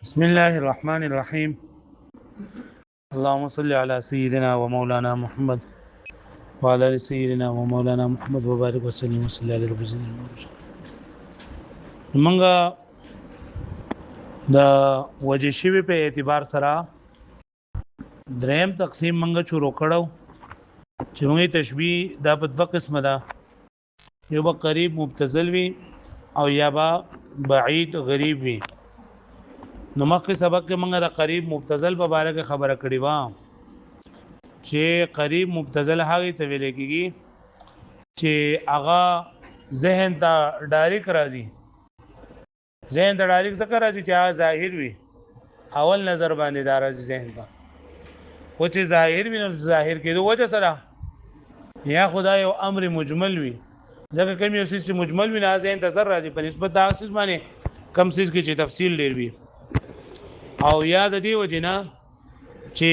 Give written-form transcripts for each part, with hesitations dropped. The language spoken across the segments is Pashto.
بسم الله الرحمن الرحيم. اللهم صل على سيدنا ومولانا محمد وعلى ال سيدنا ومولانا محمد وبارك وسلم وصلى على رب العالمين. منګه د وجه شوی په اعتبار سره دریم تقسیم منګه شروع کړو چې موږ تشبیه د په دوه قسمه ده، یو به قریب مبتذل وي او یا به بعید غریب وي. نو مخکې سبق کې موږ د قریب مبتذل په اړه کې خبره کړې و چې قریب مبتذل هغه ته ویل کېږي چې هغه ذهن ته ډایرک راځي. ذهن ته ډایرک څه راځي چې هغه ظاهر وي، اول نظر باندې دا راځي ذهن ته. او چې ظاهر وي نو ظاهر کېدو وجه سره یا خدای او امر مجمل وي، ځکه کوم یو څه مجمل وي نه ذهن ته زر راځي په نسبت دا څه باندې کم څه کې چې تفصیل ډیر وي. او یاد دی وجنه چې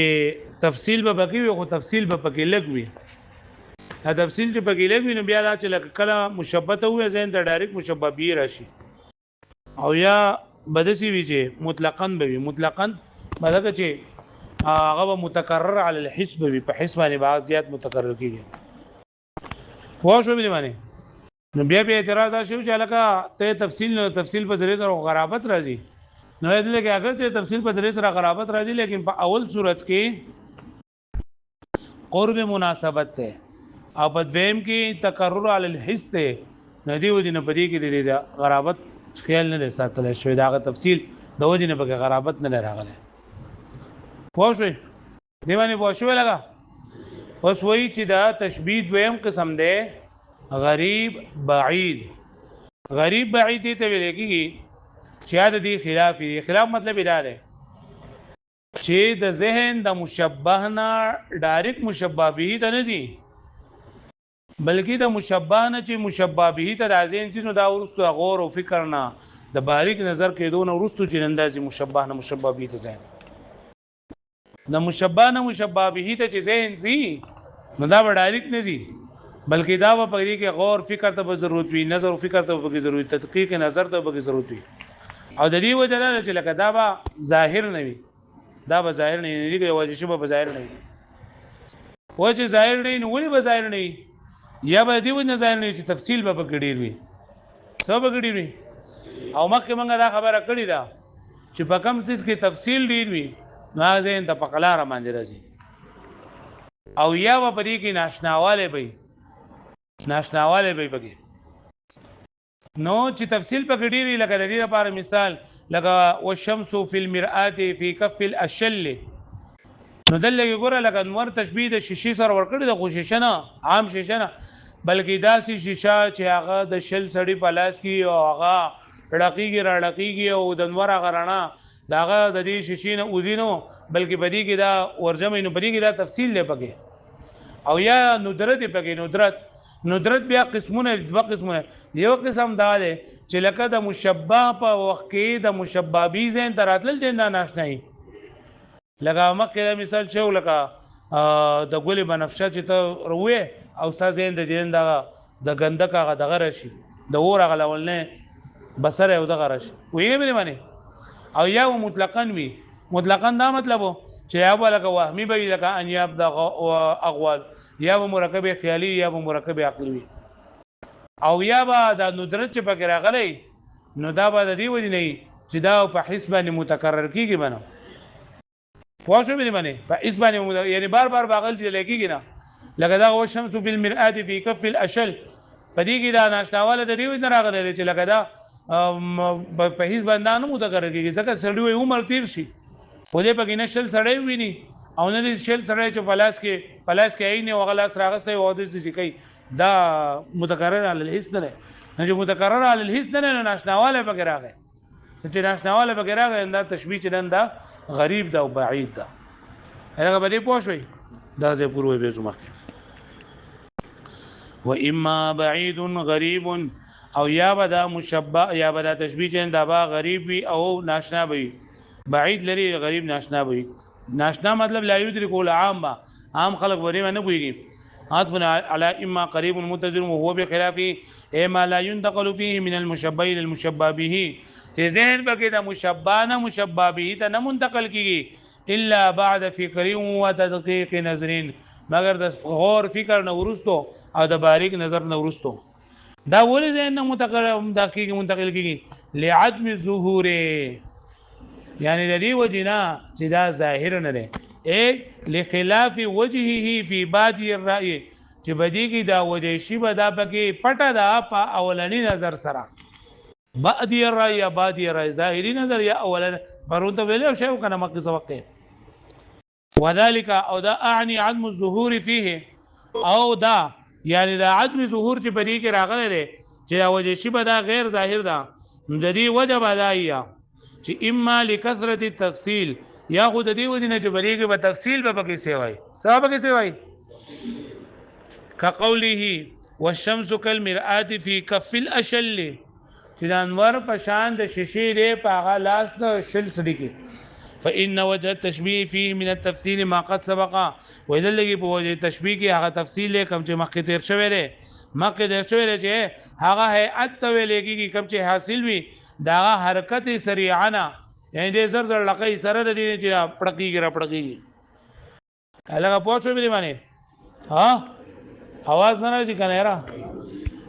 تفصیل به پکې وي خو تفصیل به پکې لګ وي. دا تفصیل چې پکې لګ وي نو بیا دا چې کله مشبه ته وي ذهن ته ډایرکټ مشبه به راشي. او یا بدسي وي چې مطلقاً به وي، مطلقاً مطلب چې هغه متکرر علی الحس به وي، په حس باندې بعض زیات متکرر کیږي. خو شو به معنی نو بیا به اعتراض شو چې لکه ته تفصیل نو تفصیل په ذریعہ سره غرابت راځي. نو دې کې اگر ته تفصیل په ذریعہ سره غرابت راځي لیکن په اول صورت کې قرب مناسبت ته او په دویم کې تکرر علی الحس ته نه دی ودی نه پدې کې د غرابت خیال نه ساتل شوی. دا تفصیل د ودی نه په غرابت نه راغله. پوه شئ دی باندې پوه شئ لگا. اوس وایي چې دا تشبیه دویم قسم ده غریب بعید. غریب بعید ته ویل کېږي چې دا دی خلاف دی. خلاف مطلب دا دی چې د ذهن د مشبه نه ډایرکټ مشبه به ته نه دي، بلکې د مشبه نه چې مشبه به ته راځي نو دا ورستو غور او فکر نه د باریک نظر کې دون ورستو چې اندازي مشبه نه مشبه به ته ذهن د مشبه نه مشبه به ته چې ذهن سي نو دا ډایرکټ نه دي، بلکې دا په پرې کې غور فکر ته ضرورت وي، نظر او فکر ته به ضرورت، تدقیق نظر ته به ضرورت وي. او د دې وجه نه چې لکه دا به ظاهر نه وي، دا به ظاهر نه وي، دغه وجه شی به ظاهر نه وي. وجه ظاهر نه نو ولې به ظاهر نه وي؟ یا به دی وجه ظاهر نه چې تفصیل به پکې ډیر وي، سبب پکې وي. او مخکې موږ دا خبره کړې ده چې په کم څه کې تفصیل ډیر وي نو هغه ته په قلاره باندې راځي. او یا به پرې کې ناشناواله وي، ناشناواله وي پکې. نو چې تفصیل پکې ډیری لکه د دې لپاره مثال لکه والشمس فی المرآة فی کف الاشل. نو دلته ګوره لکه انور تشبیه د شیشې سره ورکړي د شیشه نه عام شیشه نه، بلکې داسې شیشه چې هغه د شل سړی په لاس کې او هغه رړقیږي رړقیږي او د انور هغه رڼا داغه د دې شیشې نه اوزینو، بلکې بدی کې دا ورجمې نو بدی کې دا تفصیل دی پکې. او یا ندرت پکې ندرت بیا قسمونه دوه قسمونه. یو قسم دا دی چې لکه د مشبه په وخت کې د مشبه به ذهن تراتل دي نه ناشنای. لکه مکه مثال شو لکه د ګل بنفشه چې ته روې او استاد ذهن د دین د غندک هغه دغه راشي د اور هغه لول نه بصر یو دغه راشي ویني مې معنی. او یا مطلقاً وي، مطلقاً دا مطلب چې یا لکه وهمي به لکه ان یبدا اغوال، یا مرکب خیالي یا مرکب عقلي. او یا به د ندرت چې پکې راغلی نو دا به د دې وجه نه چې دا په حسب باندې متکرر کیږي بنو. واښو به باندې په حسب باندې یعنی بار بار باغل دي لګیږي نه. لکه دا والشمس فی المرآة فی کف الاشل په دې کې دا ناشناواله د دې وجه نه راغلی چې لکه دا په هیڅ باندې نه متکرر کیږي ځکه سړی وي عمر تیر شي خو دې پکې نشل سړی ویني او نه شل سړی چې پلاس کې عین او غلاس راغسته او د دې کوي دا متکرر علی الحس نه نه چې متکرر علی الحس نه نه ناشناواله پکې راغی. چې ناشناواله پکې راغی دا تشبیه چې دا غریب دا او بعید دا هغه به دې پوه شوي. دا زه پوره به زما و اما بعید غریب او یا به دا مشبه یا به دا تشبیه چې دا با غریب وي او ناشنا وي. بعید لري غریب ناشنا وي. ناشنا مطلب لا یدرک العام، عام خلق ورې نه پوهیږي. عطف على اما قريب متصل وهو بخلاف ما لا ينتقل فيه من المشبه الى المشبه به ته ذهن بګه د مشبه نه مشبه به ته نه منتقل کیږي الا بعد فکر و تدقیق نظرین مگر د غور فکر نه ورستو او د باریک نظر نه ورستو دا ولې ذهن نه منتقل کیږي لعدم ظهور یعنی د دې وجنا چې دا ظاهر نه ده لخلاف وجهه فی بادی الرأی چې بدی کی دا وجه شی به دا پکې پټه دا په اولنی نظر سره بادی الرأی یا بادی الرأی ظاهری نظر یا اولنی پرونته ویلو شی کنه مکه سبق وذلك او دا اعني عدم الظهور فيه او دا یعنی دا عدم ظهور چې بدی کې راغله ده چې دا وجه شی به دا غیر ظاهر ده د دې وجه بدایي چې اما لکثرت التفصیل یا خود دې ودینه چې بریګه په تفصیل به پکې سیوای صاحب کې سیوای كقوله والشمس كالمرآة في كف الاشل چې د انور په شان د شیشې لري په هغه لاس د شل سړي کې فإن وجه التشبيه فيه من التفصيل ما قد سبق واذا لګي په وجه تشبيه کې هغه تفصیل کوم چې مخکې تیر شوی دی مکه د شویل چې هغه هيئت ویلېږي کوم چې حاصل وي دا حرکت سریعانه یعنی د زر زر لقې سره د دې چې پړقېږي را پړقېږي هغه پوښتنه به معنی ها आवाज نه راځي کنه را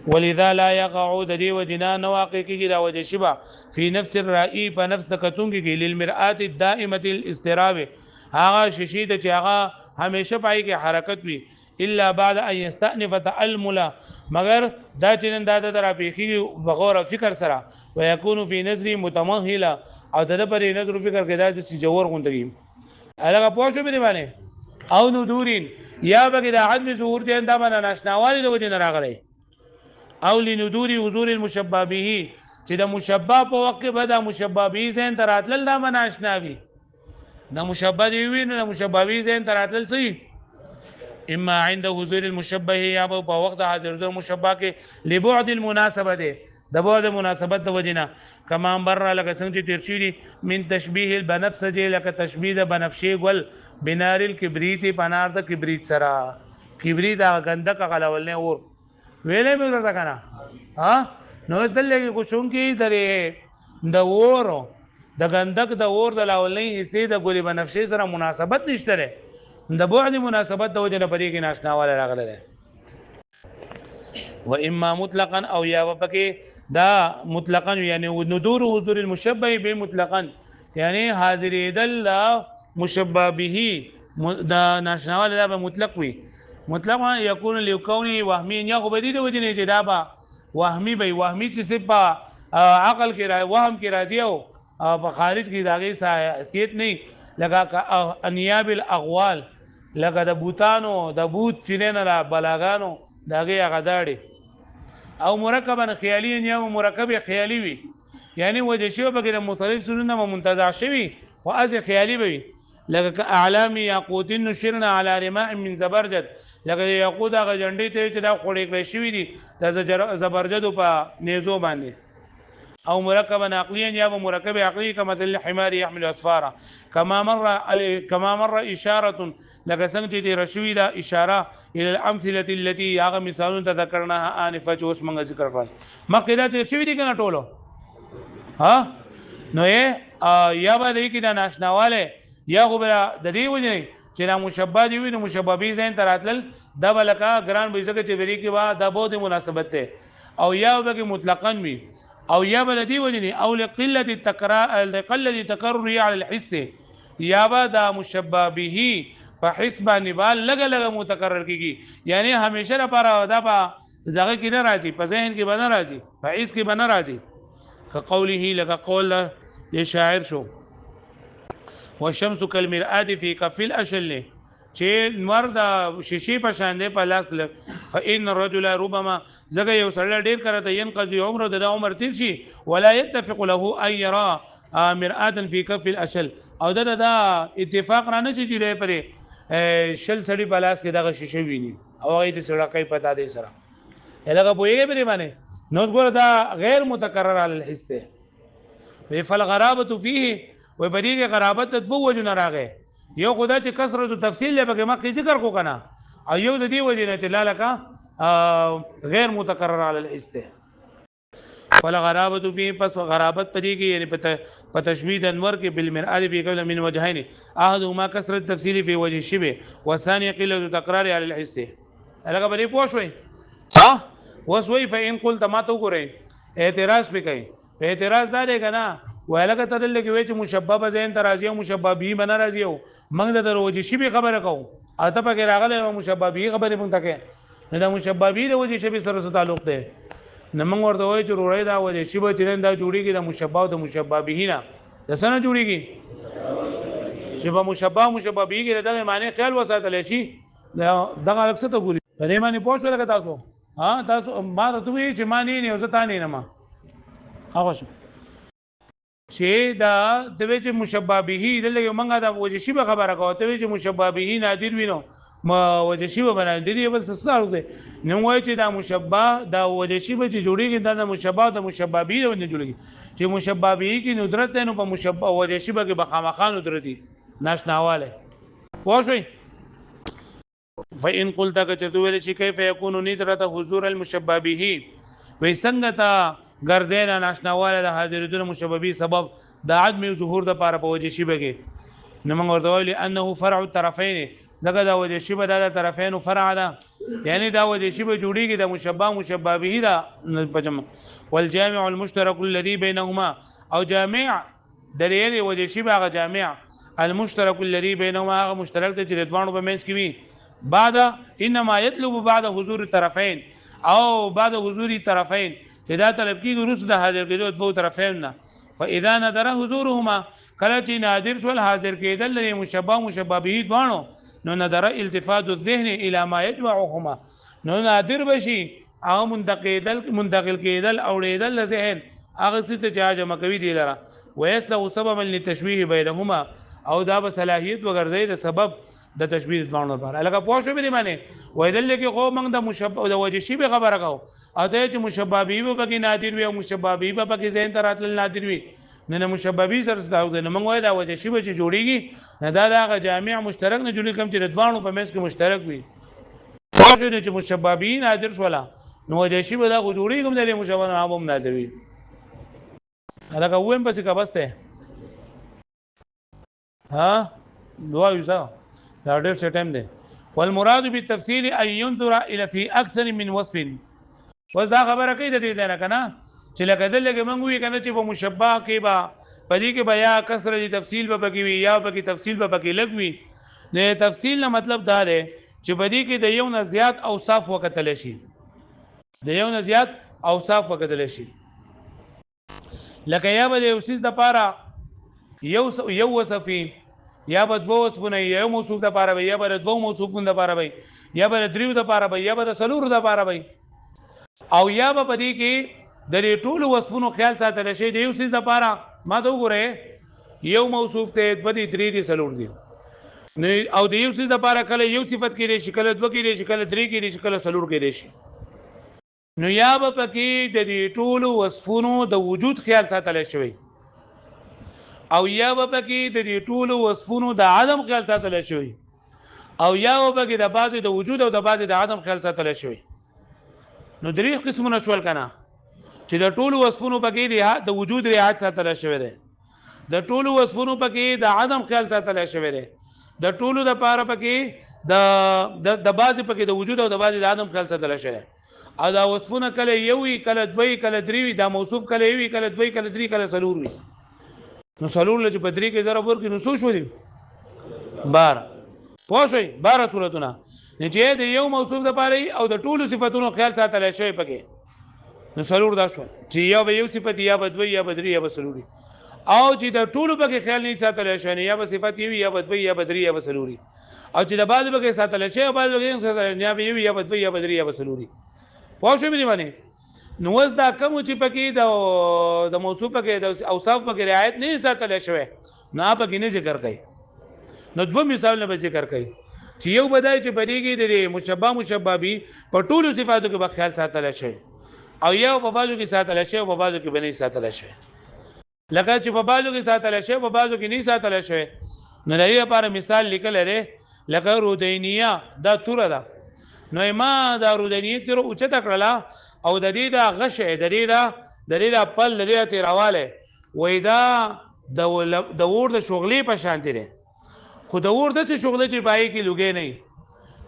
ولذا لا يقع د دې وجنا نواقع کې دا وجه شبا فی نفس الرائي په نفس د کتونګي کې للمرآت الدائمه الاستراب هغه ششید چې هغه همیشه پای کې حرکت وي الا بعد ان يستأنف تألمل مگر دا چې دا د را پیخي بغور فکر سره ويكون في نظر متمهله او د پر نظر فکر کې دا چې جوور غوندري هغه پوښتنه به باندې او ندورین یا بګی د عدم ظهور ته دا باندې ناشناوالي د وجه نه راغلي او لندور حضور المشبه به چې د مشبه په وخت به د مشبه به زين تراتل دا باندې آشناوي د مشبه دی ویني د مشبه به زين تراتل سي اما عند حضور المشبه یا په وخت حاضر د مشبه کې لبعد المناسبه ده د بعد مناسبت د وجنه کما بر لکه څنګه چې تیر شي من تشبيه البنفسجي لکه تشبيه د بنفشي ګل بنار الكبريت پنار د کبریت سره کبریت هغه غندک غلول نه اور ویلې مې ورته کنه ها نو دلته کو چونکی درې د اور د غندک د اور د لاولې حصے د ګل بنفشي سره مناسبت نشته د بعد مناسبت د وجنه پرې کې ناشناواله راغله و اما مطلقا او یا وبکه دا مطلقا یعنی ندور حضور المشبه به مطلقا یعنی حاضر دل مشبه به دا ناشناواله دا مطلق وي مطلق یکون لکونی وهمی یا خو بدی د وجنه چې دا با وهمی به وهمی چې سپا عقل کې را وهم کې راځي او په خارج کې داغه حیثیت نه لگا انیاب الاغوال لگا د بوتانو د بوت چینه نه بلاغانو داغه غداړي او مرکبا خیالی یا مرکب خیالی وي یعنی وجه شی به د مختلف سنونه منتزع شوی او از خیالی وي لکه اعلام یاقوت نشرنا علی رماء من زبرجد لکه یاقوت هغه جنډې ته چې دا خوړې کړې شوی دي د زبرجد په نيزو باندې او مركبا عقليا يا مركب عقلي كمثل الحمار يحمل اسفارا كما مر اشاره لك سنجد رشوي دا اشاره الى الامثله التي يا مثال تذكرناها انفا جوس من ذکر کړل مقیدات رشوي دي کنه ټولو ها نو یا به دې کې دا ناشناواله یا خو د دې وجه چې دا مشبہ دی وي نو مشبہ به زين تراتل دا بلکا ګران به ځکه چې بری کې با دا بہت مناسبت ده او یا به مطلقاً وي او یا بلدی ودی او لقله التکرار لقله تکرر على الحس یا با دا مشبہ به په حسب نبال لګ متکرر کیږي یعنی همیشه لپاره دا په دغه کې نه راځي په ذهن کې بنه راځي په حس کې بنه راځي كقوله لك قول لشاعر شو والشمس كالمرآة في كف الاشل چې نور د شیشې په شان دی په لاس فإن الرجل ربما زګه یو سړی ډیر کړه ته ينقضي عمره د عمر تیر شي ولا يتفق له ان يرى مرآة في كف الاشل او دا اتفاق را نه شي دی پرې شل سړی په لاس کې دغه شیشې ویني او هغه د سړکې پتا دی سره هغه بوېږي پرې باندې نو ګور دا غیر متکرر علی الحس ته فالغرابه فيه وبدیګه غرابت د دوه وجو نه راغی یو خدا چې کثرت تفصیل له بګه مخکې ذکر کو کنه او یو د دې وجه نه چې لالکا غیر متکرر علی الاسته ولا غرابت فيه پس غرابت پدې کې یعنی په تشبيه انور کې بالمراد في قبل من وجهين احدهما كثرة التفصيل في وجه الشبه والثاني قله تكرار على الحس هغه به پوښوي ها وسوي فإن قلت ما تو ګورئ اعتراض وکړي اعتراض دا دی کنه ولکه تدل کې وې چې مشبب زین ترازی او مشببی بنا راځي او موږ د وجه شبه خبره کوو اته پکې راغله مشببی خبره مونږ تکه نه د مشببی د وجه شبه سره تعلق دی نه موږ ورته وایو چې روړی دا وجه شبه ترين دا جوړیږي د مشبب او د مشببه نه د سنه جوړیږي چې په مشببه کې دغه معنی خیال وساتل شي دغه اکثر ته ګوري په دې معنی پوښتنه لکه تاسو ها تاسو ما ته وی چې معنی نه وسه تانی نه ما هغه شو چې دا د وجه مشببه دلته موږ دا وجه شبه خبره کوو ته وجه مشببه نادر وینو ما وجه شبه باندې دی بل څه سره دی نو وای چې دا مشبہ دا وجه شبه چې جوړیږي دا د مشبہ د مشببی د ونه جوړیږي چې مشببی کې ندرت نو په مشبہ وجه شبه کې بخامخان ندرتي ناشناواله واښوي فإن قلت كتدول شي كيف يكون ندرت حضور المشببه وي څنګه تا ګردینا ناشناواله د حاضرتونو مشببی سبب د عدم ظهور د پاره په وجه شبه کې نو موږ ورته ویل انه فرع الطرفین دغه دا وجه شبه د طرفین فرع ده یعنی دا وجه شبه جوړیږي د مشبہ به دا پجم والجامع المشترك الذي بينهما او جامع د لري وجه شبه هغه جامع المشترك الذي بينهما هغه مشترک د دوانو په منځ کې وي بعد انما يطلب بعد حضور الطرفين او بعد حضور الطرفين دا طلب کیږي روس د حاضر کېدو دوه طرفین نه فاذا نظر حضورهما کله چې نادر شول حاضر کېدل لري مشبہ به دوانو نو نظر التفات الذهن الى ما يجمعهما نو نادر بشي او منتقل کېدل اوریدل ذهن هغه څه ته جمع کوي دی لره ويسلو سببا للتشويه بينهما او دا به صلاحيت وګرځي د سبب د تشبيه دوانو لپاره لکه پوښتنه به دی معنی وایدل کې خو موږ د مشبہ د وجه شی به خبره کوو اته چې مشبہ به په کې نادر وي او مشبہ به په کې ذهن تراتل نادر وي نه مشبہ به سره دا موږ وای دا وجه شی به چې جوړیږي نه دا جامع مشترک نه جوړی کوم چې دوانو په منځ کې مشترک وي پوښتنه چې مشبہ به نادر شولا نو وجه شی به دا جوړیږي کوم د مشبہ نه هم نادر وي لکه ویم پسې کا بسته ها دوا یوسا دا ډېر څه ټایم دی والمراد بالتفسير ان ينظر الى في اكثر من وصف وز دا خبره کوي د دې نه کنه چې لکه دلته موږ وی کنه چې په مشبہ کې با پدې کې بیا کثر دي تفصیل به پکې وي یا پکې تفصیل به پکې لګوي نه تفصیل نه مطلب دا دی چې پدې کې د یو نه زیات اوصاف وکتل شي د یو نه زیات اوصاف وکتل شي لکه یا به د اوسیس د پاره یو وصفي یا به دوه وصفونه یو موصوف د پاره وي یا به دوه موصوفونه د پاره وي یا به دریو د پاره وي یا به سلور د پاره وي او یا به پدې کې د ټولو وصفونو خیال ساتل شي د یو سیس د پاره ما ته وګوره یو موصوف ته د درې دي سلور دي او د یو سیس د پاره کله یو صفت کې لري شکل دوه کې لري شکل درې کې لري شکل سلور کې لري نو یا به پکې د ټولو وصفونو د وجود خیال ساتل شي او یا به پکې د ټولو وصفونو د عدم خیال ساتل شي او یا به پکې د بعضي د وجود او د بعضي د عدم خیال ساتل شي نو درې قسمونه شول کنه چې د ټولو وصفونو پکې د وجود رعایت ساتل شوی دی د ټولو وصفونو پکې د عدم خیال ساتل شوی دی د ټولو د پاره پکې د بعضي پکې د وجود او د بعضي د عدم خیال ساتل شوی دی او دا وصفونه کله یوي کله دوی کله دریوي دا موصوف کله یوي کله دوی کله درې کله سلور وي نو سلور لږ په درې کې ضرب ورکړي نو څو شو دي 12 پوښوي 12 صورتونه چې د یو موصوف لپاره او د ټولو صفاتونو خیال ساتل شوی پکې نو سلور دا شو چې یا به یو صفت یا به دوی یا به درې یا به سلوري او چې د ټولو پکې خیال نه ساتل شوی یا به صفت یوي یا به دوی یا به درې یا به سلوري او چې د بعض پکې ساتل شوی او بعض پکې یا به یوي یا به دوی یا به درې یا به سلوري پوښوي مې باندې نو وز دا کوم چې پکې د موصوف پکې د اوصاف پکې رعایت نه ساتل شوی نه پکې نه ذکر کوي نو دوه مثالونه به ذکر کوي چې یو بدای چې بریږي د مشبہ به په ټولو صفاتو کې به خیال ساتل شوی او یو په بازو کې ساتل شوی او په بازو کې به نه ساتل شوی لکه چې په بازو کې ساتل شوی په بازو کې نه ساتل شوی نو د دې لپاره مثال لیکل لري لکه رودینیه دا توره ده نو ما دا رودینیه تر اوچته کړله او د دې دا غشه د دې دا پل د دې تیرواله وای دا د ور د شغلې په شان دي خو د ور د شغلې چې پای کې لګې نه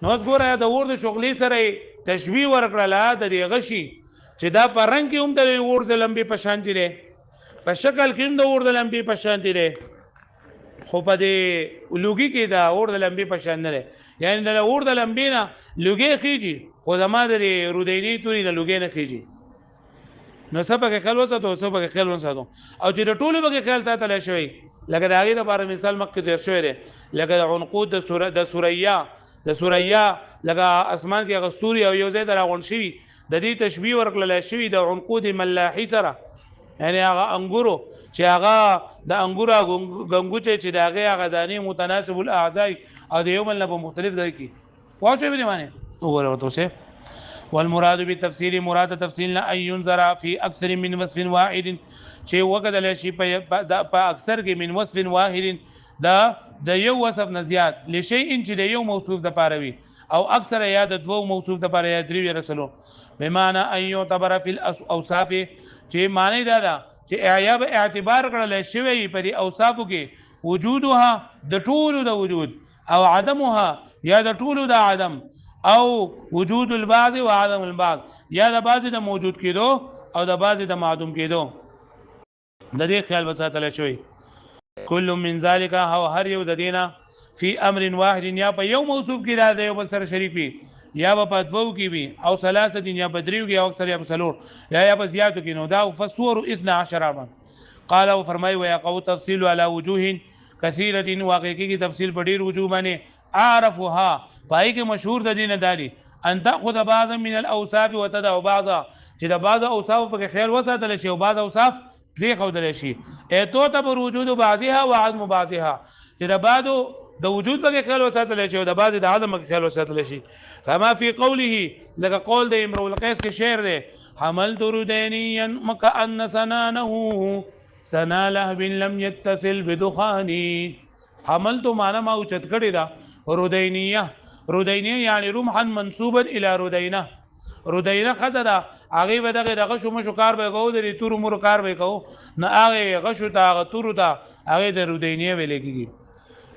نو ګوره د ور د شغلې سره تشبیه ورکړله د دې غشي چې دا په رنگ کې هم د ور د لمبي په شان دي په شکل کې هم د ور د لمبي په شان دي خو په دې لوګي کې دا اور د لمبي په شان نه یعنی د اور د لمبي نه لوګي خيږي خو زما د رودینی توري د لوګي نه خيږي نو سبا کې خیال وساتو سبا کې خیال وساتو او چې د ټولو به خیال ساتل شوی لکه دا غي د لپاره مثال مخکې تیر شوی دی لکه عنقود د سوریا لکه اسمان کې غستوري او یو ځای دراغون شوی د دې تشبیه ورکړل شوی د عنقود ملاحي سره یعنی هغه انګورو چې هغه د انګورا غنګوچه چې هغه دانی متناسب الاعضاء او د یوم نه په مختلف ځای کې واښوي به معنی وګورئ تاسو والمراد بالتفسير مراد تفصيل ان ينظر في اكثر من وصف واحد چې وګدل شي په اکثر کې من وصف واحد د یو وصف نه زیات لشيء چې د یو موصوف د پاره وي او اکثر یا د دوه موصوف د پاره یا درې رسلو بمعنى ان يعتبر في الاوصاف چې معنی دا چې اعیاب اعتبار کړل شوی په دې اوصافو کې وجودها د ټولو د وجود او عدمها یا د ټولو د عدم او وجود البعض و عدم البعض یا د بعض د موجود کېدو او د بعض د معدوم کېدو د دې خیال وساتل شوی کل من ذلك او هر یو د دینه فی امر واحد یا په یو موصوف کې دا یو بل سره شریک وي یا په دوو کې وي او ثلاثه یا په دریو کې او اکثر یا په څلور یا په زیاتو کې نو دا فسور 12 قال او فرمای و يقو تفصيل على وجوه كثيره واقعي کې تفصیل په ډیر وجوه باندې اعرفها پای کې مشهور د دینه دالي ان تاخذ بعض من الاوصاف وتدع بعضا چې د بعض اوصاف په خیال وساتل شي او بعض اوصاف دې خودل شي ایتو تبر وجود بعضها وعدم بعضها چې د بعض د وجود په خیال وساتل شي او د بعض د عدم په خیال وساتل شي کما فی قوله لك قول د امرؤ القیس کې شعر دی حملت ردینیا مكأن سنانه سنا لهب لم يتصل بدخاني حملت معنا ما اوچت کړی دا رودینیه یعنی رمحا منصوبا الى رودینه خزدا هغه به دغه شو مشو کار به کو د تور مور کار به کو نه هغه غشو تا هغه تور تا هغه د رودینیه ویل کیږي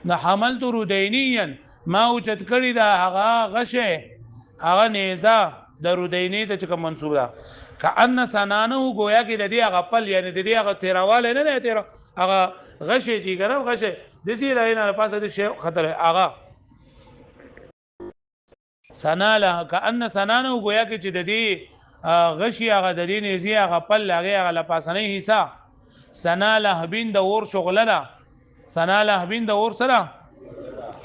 نه حملت رودینیا ما اوچت کړی دا هغه غشه هغه نیزه د رودینی ته کوم منصوب ده کأن سنانه گویا کې د دې هغه پل یعنی د دې هغه تیرواله نه تیر هغه غشه چې ګرم غشه د سې راینه پاسه د شی خطر هغه سناله کأن سنانه گویا کې چې د دې غشي هغه د دې نزي هغه پل هغه لپاسنه حصہ سناله بین د اور شغله ده سناله بین د اور سره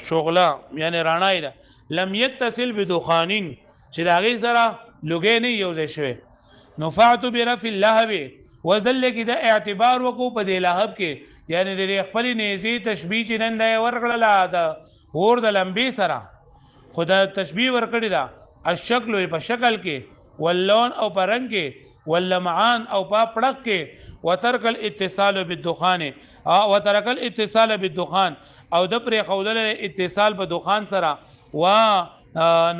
شغله یعنی رانای ده لم يتصل بدخانین چې داغه سره لګې نه یوځای شوی نفعت برف اللهب وذل کې د اعتبار وکړو په دې لهب کې یعنی د خپل نيزي تشبيه چې نن دی ورکړل دا اور د لمبي سره خدا تشبيه ورکړی دا الشکل په شکل کې واللون او په رنگ کې واللمعان او په پړق کې وترک الاتصال بالدخان او وترک الاتصال بالدخان او د پر خودل اتصال په دخان سره و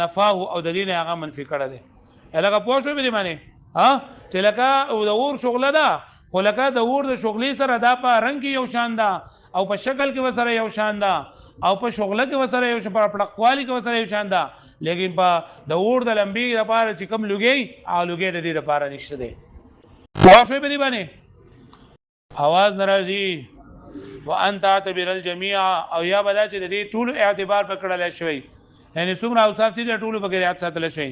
نفاه او د دین هغه منفي کړه دي الګه پوښو به معنی چې لکه د اور شغله ده خو لکه د اور د شغلې سره دا په رنگ کې یو شان ده او په شکل کې وسره یو شان ده او په شغله کې وسره یو شان په پړقوالي کې وسره یو شان ده لیکن په د اور د لمبي لپاره چې کم لګي او لګي د دې لپاره نشته دي واښوي به باندې आवाज ناراضي وانت تعتبر الجميع او یا بلا چې د دې ټول اعتبار پکړل شوی یعنی څومره اوصاف دي ټول بغیر یاد ساتل شي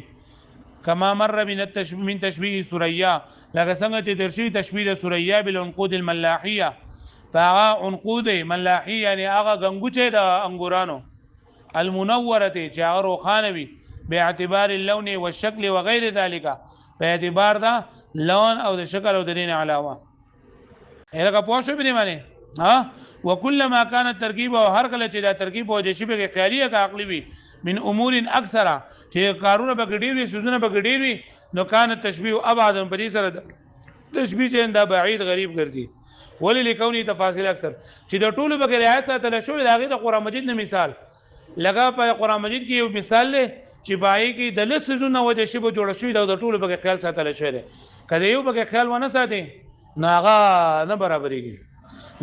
کما مر من تشبيه سوريا لکه څنګه چې درشي تشبيه د سوريا بالعنقود الملاحيه فهغه عنقود ملاحيه یعنی هغه غنګوچه د انګورانو المنوره چې هغه روخانه وي باعتبار اللون والشكل وغير ذلك په اعتبار دا لون او د شکل او د دین علاوه هغه پوښښ به نه وكلما كان التركيب او هر کله چې دا ترکیب او جشبه کې خیاليه کا عقلی وي من امور اکثره چې کارونه به ګډیر وي سوزونه به ګډیر وي نو کان تشبيه ابعد په دې سره تشبیه چې دا بعید غریب ګرځي ولی لکونی تفاصیل اکثر چې د ټولو بغیر آیات ساتل شوی دا غي د قران مجید نه مثال لگا په قران مجید کې یو مثال له چې بای کې د لسزونه وجه شی به جوړ شوی دا د ټولو بغیر خیال ساتل شوی دی کله یو بغیر خیال ونه ساتي ناغه نه برابرېږي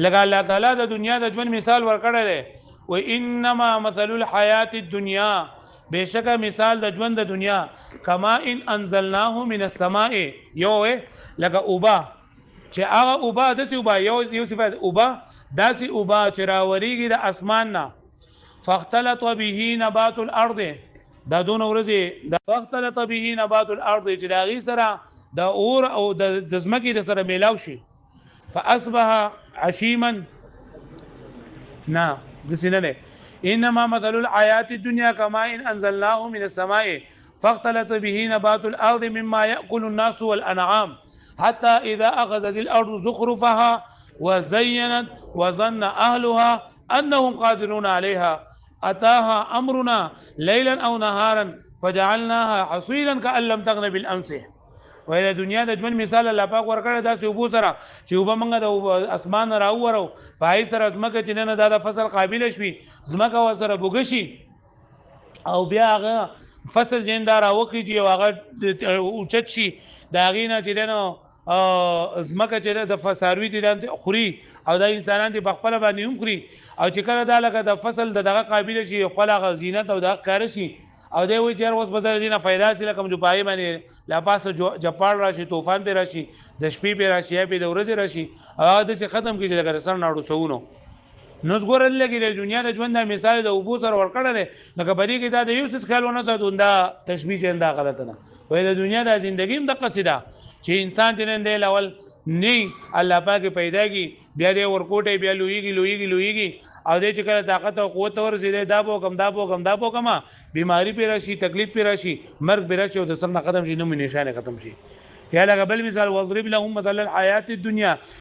لگا الله تعالی د دنیا د ژوند مثال ورکړی دی و انما مثل الحیات الدنیا بشکه مثال د ژوند د دنیا کما ان انزلناه من السماء یو لکه اوبا چې هغه اوبا د سی اوبا یو صفات اوبا داسې اوبا چې راوريږي د اسمان نه فاختلط به نبات الارض دا دون ورځي د فاختلط به نبات الارض چې داغي سره د اور او د زمکی د سره میلاو شي فاصبح عشيما نه د سینه انما مثل الحیات الدنيا كما ان انزلناه من السماء فاختلط به نبات الارض مما ياكل الناس والانعام حتى اذا اخذت الارض زخرفها وزينت وظن اهلها انهم قادرون عليها اتاها امرنا ليلا او نهارا فجعلناها حصيدا كأن لم تغن بالامس وإلى دنیا د ژوند مثال الله پاک ورکړی دا سی وبو سره چې وب منګه د اسمان راوورو پای سره زمکه چې نه د فصل قابل شي زمکه و سره بوګشي او بیا هغه فصل جندار اوکیږي او هغه اوچت شي دا غینه چې دنو زمکه چې د فساروي دي خوري او د انسانان دي بخپل باندې هم خوري او چې کله دا لکه د فصل دغه قابل شي خپل غزینت او د کار شي او دی وی چیر اوس بازار دینه फायदा سره کوم جو پای باندې لا پاسه جپاړ راشي طوفان به راشي د شپې به راشي به د ورځې راشي او د څه ختم کیږي لکه سر ناړو سونو نو ګورل لګي د دنیا د ژوند د مثال د ابو سره ورکړل لکه بدی کې دا د یو څه خیالونه ساتون دا تشبیه انده غلطه نه وای د دنیا د ژوندۍ د قصیده چې انسان تنن دی لول نه الله پاک پیدا کی بیا دې ورکوټه بیا لویږي او دې چې کله طاقت او قوت ورسېده دا بو کما بیماری پی راشي تکلیف پی راشي مرګ پی راشي او د سر نه ختم شي نو نشانه ختم شي یا لکه بل مثال وضرب لهم مثل الحیات الدنیا